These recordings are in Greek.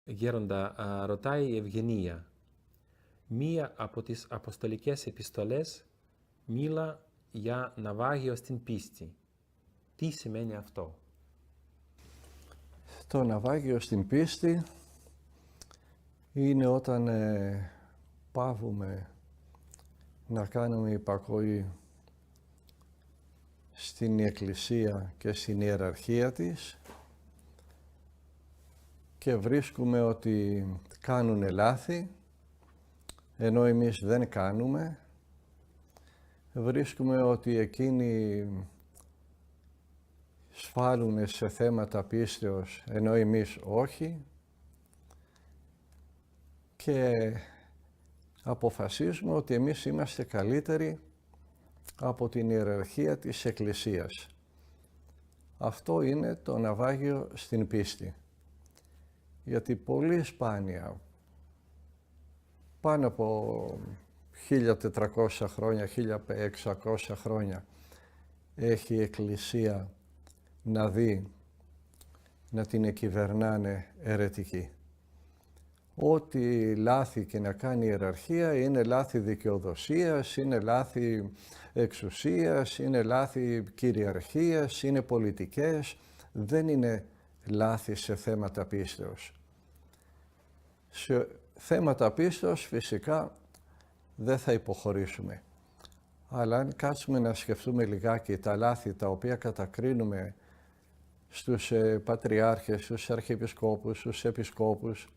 Γέροντα, ρωτάει η Ευγενία. Μία από τις αποστολικές επιστολές μίλα για ναυάγιο στην πίστη. Τι σημαίνει αυτό? Το ναυάγιο στην πίστη είναι όταν παύουμε να κάνουμε υπακοή στην Εκκλησία και στην ιεραρχία της και βρίσκουμε ότι κάνουν λάθη, ενώ εμείς δεν κάνουμε. Βρίσκουμε ότι εκείνοι σφάλουν σε θέματα πίστεως, ενώ εμείς όχι. Και αποφασίζουμε ότι εμείς είμαστε καλύτεροι από την ιεραρχία της Εκκλησίας. Αυτό είναι το ναυάγιο στην πίστη. Γιατί πολύ σπάνια, πάνω από 1400 χρόνια, 1600 χρόνια, έχει η Εκκλησία να δει να την εκυβερνάνε αιρετικοί. Ό,τι λάθη και να κάνει η ιεραρχία είναι λάθη δικαιοδοσίας, είναι λάθη εξουσίας, είναι λάθη κυριαρχίας, είναι πολιτικές, δεν είναι λάθη σε θέματα πίστεως. Σε θέματα πίστεως φυσικά δεν θα υποχωρήσουμε. Αλλά αν κάτσουμε να σκεφτούμε λιγάκι τα λάθη τα οποία κατακρίνουμε στους πατριάρχες, στους αρχιεπισκόπους, στους επισκόπους,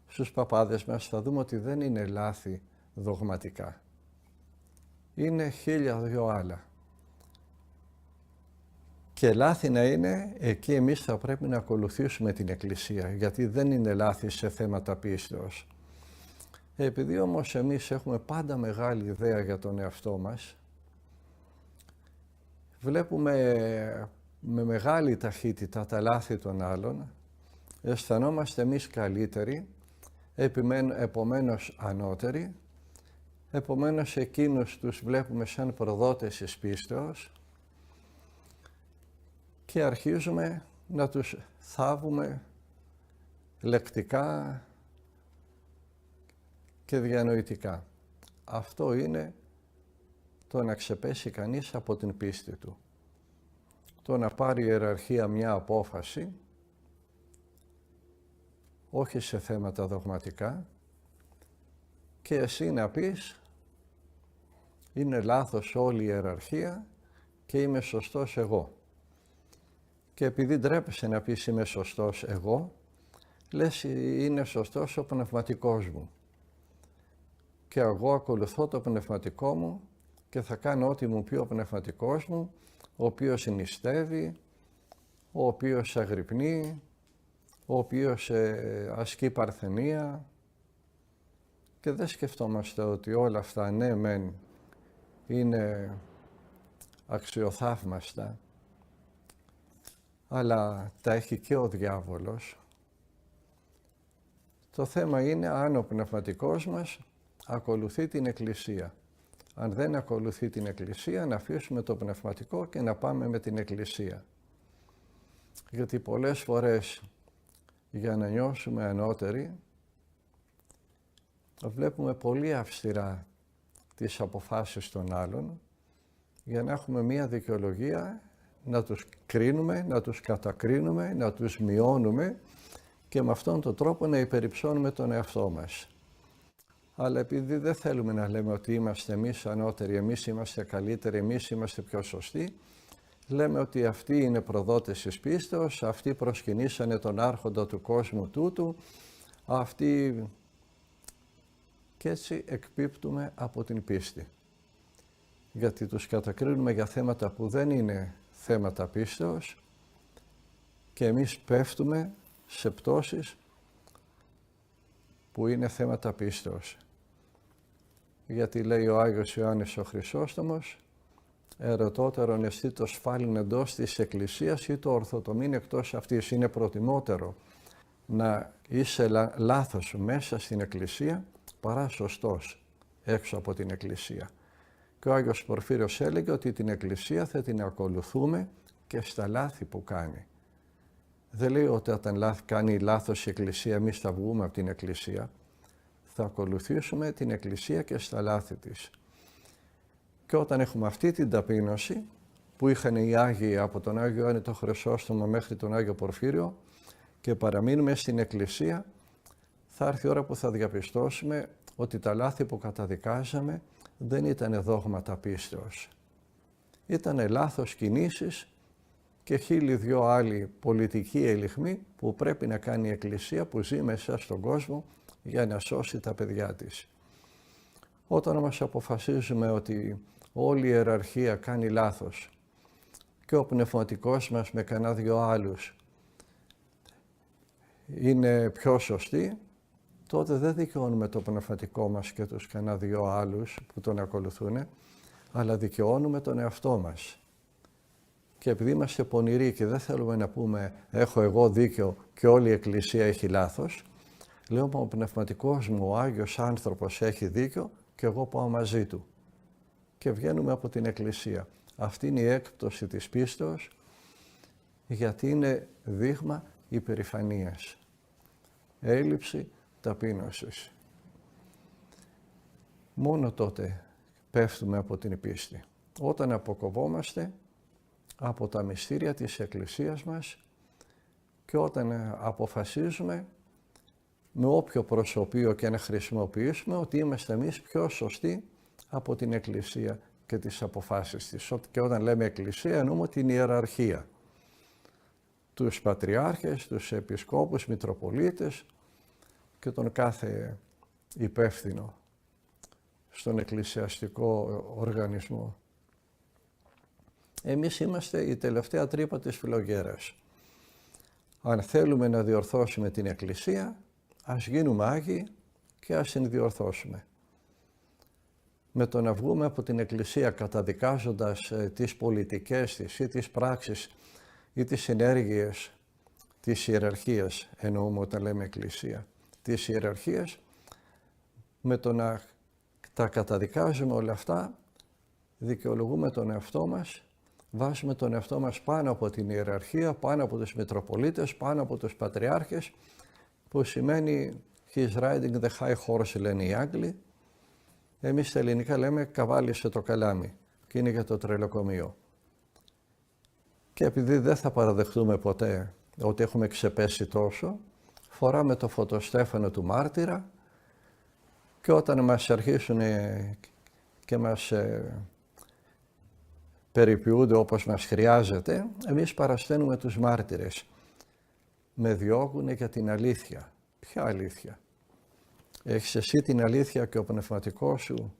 στους παπάδες μας, θα δούμε ότι δεν είναι λάθη δογματικά. Είναι 1002 άλλα. Και λάθη να είναι, εκεί εμείς θα πρέπει να ακολουθήσουμε την Εκκλησία, γιατί δεν είναι λάθη σε θέματα πίστεως. Επειδή όμως εμείς έχουμε πάντα μεγάλη ιδέα για τον εαυτό μας, βλέπουμε με μεγάλη ταχύτητα τα λάθη των άλλων, αισθανόμαστε εμείς καλύτεροι, επομένως ανώτεροι, επομένως εκείνους τους βλέπουμε σαν προδότες της πίστεως και αρχίζουμε να τους θάβουμε λεκτικά και διανοητικά. Αυτό είναι το να ξεπέσει κανείς από την πίστη του. Το να πάρει η ιεραρχία μια απόφαση, όχι σε θέματα δογματικά, και εσύ να πεις είναι λάθος όλη η ιεραρχία και είμαι σωστός εγώ. Και επειδή ντρέπεσαι να πεις είμαι σωστός εγώ, λες είναι σωστός ο πνευματικός μου. Και εγώ ακολουθώ το πνευματικό μου και θα κάνω ό,τι μου πει ο πνευματικός μου, ο οποίος νηστεύει, ο οποίος αγρυπνεί, ο οποίος ασκεί παρθενία, και δεν σκεφτόμαστε ότι όλα αυτά ναι μεν είναι αξιοθαύμαστα, αλλά τα έχει και ο διάβολος. Το θέμα είναι αν ο πνευματικός μας ακολουθεί την Εκκλησία. Αν δεν ακολουθεί την Εκκλησία, να αφήσουμε το πνευματικό και να πάμε με την Εκκλησία. Γιατί πολλές φορές για να νιώσουμε ανώτεροι, βλέπουμε πολύ αυστηρά τις αποφάσεις των άλλων για να έχουμε μία δικαιολογία να τους κρίνουμε, να τους κατακρίνουμε, να τους μειώνουμε και με αυτόν τον τρόπο να υπερυψώνουμε τον εαυτό μας. Αλλά επειδή δεν θέλουμε να λέμε ότι είμαστε εμείς ανώτεροι, εμείς είμαστε καλύτεροι, εμείς είμαστε πιο σωστοί, λέμε ότι αυτοί είναι προδότες της πίστεως, αυτοί προσκυνήσανε τον άρχοντα του κόσμου τούτου, αυτοί... Και έτσι εκπίπτουμε από την πίστη. Γιατί τους κατακρίνουμε για θέματα που δεν είναι θέματα πίστεως και εμείς πέφτουμε σε πτώσεις που είναι θέματα πίστεως. Γιατί λέει ο Άγιος Ιωάννης ο Χρυσόστομος, ερωτότερον εστί το σφάλιν εντός της Εκκλησίας ή το ορθοτομήν εκτός αυτής. Είναι προτιμότερο να είσαι λάθος μέσα στην Εκκλησία παρά σωστός έξω από την Εκκλησία. Και ο Άγιος Πορφύριος έλεγε ότι την Εκκλησία θα την ακολουθούμε και στα λάθη που κάνει. Δεν λέει ότι όταν κάνει λάθος η Εκκλησία, εμείς θα βγούμε από την Εκκλησία. Θα ακολουθήσουμε την Εκκλησία και στα λάθη της. Και όταν έχουμε αυτή την ταπείνωση, που είχαν οι Άγιοι από τον Άγιο Ιωάννη τον Χρυσόστομο μέχρι τον Άγιο Πορφύριο, και παραμείνουμε στην Εκκλησία, θα έρθει η ώρα που θα διαπιστώσουμε ότι τα λάθη που καταδικάζαμε δεν ήταν δόγματα πίστεως. Ήτανε λάθος κινήσεις και 1002 άλλοι πολιτικοί ελιχμοί που πρέπει να κάνει η Εκκλησία που ζει μέσα στον κόσμο για να σώσει τα παιδιά της. Όταν όμως αποφασίζουμε ότι όλη η ιεραρχία κάνει λάθος και ο πνευματικός μας με κανένα δυο άλλους είναι πιο σωστοί, τότε δεν δικαιώνουμε το πνευματικό μας και τους κανένα δυο άλλους που τον ακολουθούν, αλλά δικαιώνουμε τον εαυτό μας. Και επειδή είμαστε πονηροί και δεν θέλουμε να πούμε έχω εγώ δίκιο και όλη η Εκκλησία έχει λάθος, λέω ο πνευματικός μου, ο Άγιος άνθρωπος έχει δίκιο και εγώ πάω μαζί του. Και βγαίνουμε από την Εκκλησία. Αυτή είναι η έκπτωση της πίστεως, γιατί είναι δείγμα υπερηφανίας. Έλλειψη ταπείνωσης. Μόνο τότε πέφτουμε από την πίστη. Όταν αποκοβόμαστε από τα μυστήρια της Εκκλησίας μας και όταν αποφασίζουμε με όποιο προσωπείο και να χρησιμοποιήσουμε ότι είμαστε εμείς πιο σωστοί από την Εκκλησία και τις αποφάσεις της. Και όταν λέμε Εκκλησία εννοούμε την ιεραρχία. Τους πατριάρχες, τους επισκόπους, μητροπολίτες και τον κάθε υπεύθυνο στον εκκλησιαστικό οργανισμό. Εμείς είμαστε η τελευταία τρύπα της φιλογέρας. Αν θέλουμε να διορθώσουμε την Εκκλησία, ας γίνουμε Άγιοι και ας την διορθώσουμε. Με το να βγούμε από την Εκκλησία καταδικάζοντας τις πολιτικές της ή τις πράξεις ή τις ενέργειες της ιεραρχίας, εννοούμε όταν λέμε Εκκλησία, της ιεραρχίας, με το να τα καταδικάζουμε όλα αυτά, δικαιολογούμε τον εαυτό μας, βάζουμε τον εαυτό μας πάνω από την ιεραρχία, πάνω από τους μητροπολίτες, πάνω από τους πατριάρχες, που σημαίνει he's riding the high horse, λένε οι Άγγλοι. Εμείς στα ελληνικά λέμε καβάλισε το καλάμι και είναι για το τρελοκομείο. Και επειδή δεν θα παραδεχτούμε ποτέ ότι έχουμε ξεπέσει τόσο, φοράμε το φωτοστέφανο του μάρτυρα και όταν μας αρχίσουν και μας περιποιούνται όπως μας χρειάζεται, εμείς παρασταίνουμε τους μάρτυρες. Με διώκουνε για την αλήθεια. Ποια αλήθεια? Έχεις εσύ την αλήθεια και ο πνευματικός σου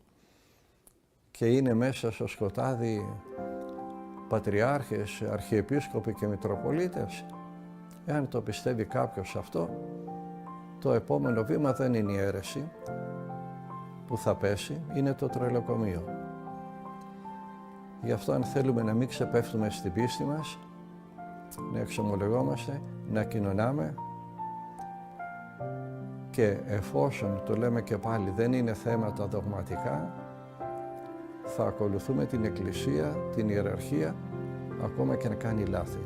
και είναι μέσα στο σκοτάδι πατριάρχες, αρχιεπίσκοποι και μητροπολίτες? Εάν το πιστεύει κάποιος αυτό, το επόμενο βήμα δεν είναι η αίρεση που θα πέσει, είναι το τρελοκομείο. Γι' αυτό αν θέλουμε να μην ξεπέφτουμε στην πίστη μας, να εξομολογόμαστε, να κοινωνάμε και εφόσον, το λέμε και πάλι, δεν είναι θέματα δογματικά, θα ακολουθούμε την Εκκλησία, την ιεραρχία, ακόμα και να κάνει λάθη.